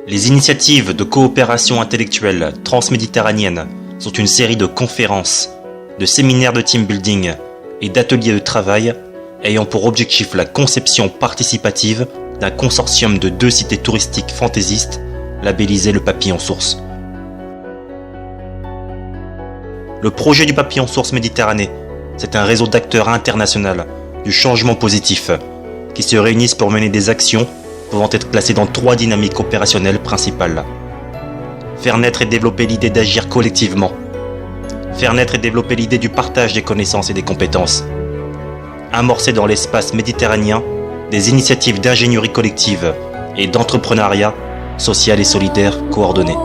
Les initiatives de coopération intellectuelle transméditerranéenne sont une série de conférences, de séminaires de team building et d'ateliers de travail ayant pour objectif la conception participative d'un consortium de 2 cités touristiques fantaisistes labellisées le Papillon Source. Le projet du Papillon Source Méditerranée, c'est un réseau d'acteurs international du changement positif qui se réunissent pour mener des actions pouvant être classées dans 3 dynamiques opérationnelles principales. Faire naître et développer l'idée d'agir collectivement. Faire naître et développer l'idée du partage des connaissances et des compétences. Amorcer dans l'espace méditerranéen des initiatives d'ingénierie collective et d'entrepreneuriat social et solidaire coordonné.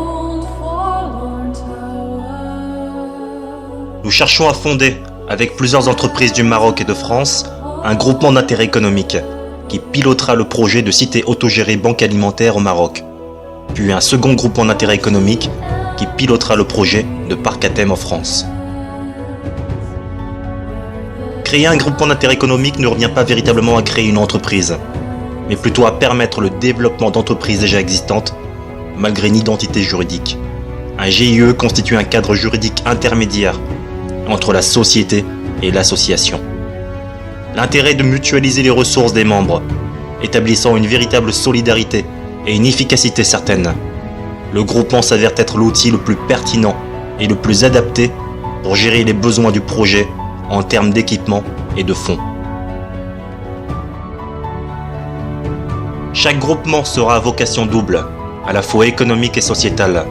Nous cherchons à fonder, avec plusieurs entreprises du Maroc et de France, un groupement d'intérêt économique qui pilotera le projet de cité autogérée banque alimentaire au Maroc, puis un second groupement d'intérêt économique qui pilotera le projet de parc à thème en France. Créer un groupement d'intérêt économique ne revient pas véritablement à créer une entreprise, mais plutôt à permettre le développement d'entreprises déjà existantes, malgré une identité juridique. Un GIE constitue un cadre juridique intermédiaire entre la société et l'association. L'intérêt est de mutualiser les ressources des membres, établissant une véritable solidarité et une efficacité certaine. Le groupement s'avère être l'outil le plus pertinent et le plus adapté pour gérer les besoins du projet en termes d'équipement et de fonds. Chaque groupement sera à vocation double, à la fois économique et sociétale.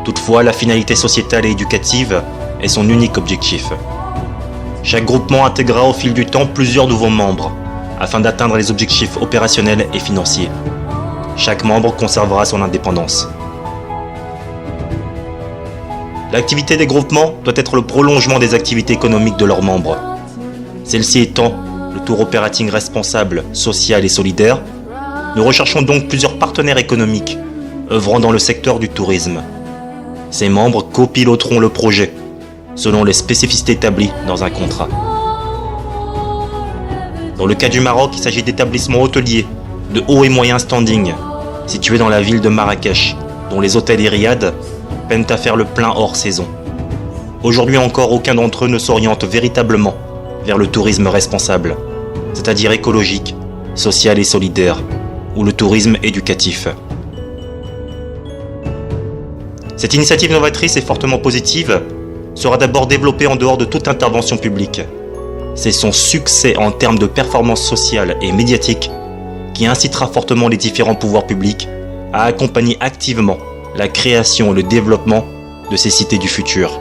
Toutefois, la finalité sociétale et éducative est son unique objectif. Chaque groupement intégrera au fil du temps plusieurs nouveaux membres, afin d'atteindre les objectifs opérationnels et financiers. Chaque membre conservera son indépendance. L'activité des groupements doit être le prolongement des activités économiques de leurs membres. Celle-ci étant le tour operating responsable, social et solidaire, nous recherchons donc plusieurs partenaires économiques œuvrant dans le secteur du tourisme. Ces membres copiloteront le projet, selon les spécificités établies dans un contrat. Dans le cas du Maroc, il s'agit d'établissements hôteliers de haut et moyen standing, situés dans la ville de Marrakech, dont les hôtels et riads peinent à faire le plein hors saison. Aujourd'hui encore, aucun d'entre eux ne s'oriente véritablement vers le tourisme responsable, c'est-à-dire écologique, social et solidaire, ou le tourisme éducatif. Cette initiative novatrice et fortement positive sera d'abord développée en dehors de toute intervention publique. C'est son succès en termes de performance sociale et médiatique qui incitera fortement les différents pouvoirs publics à accompagner activement la création et le développement de ces cités du futur.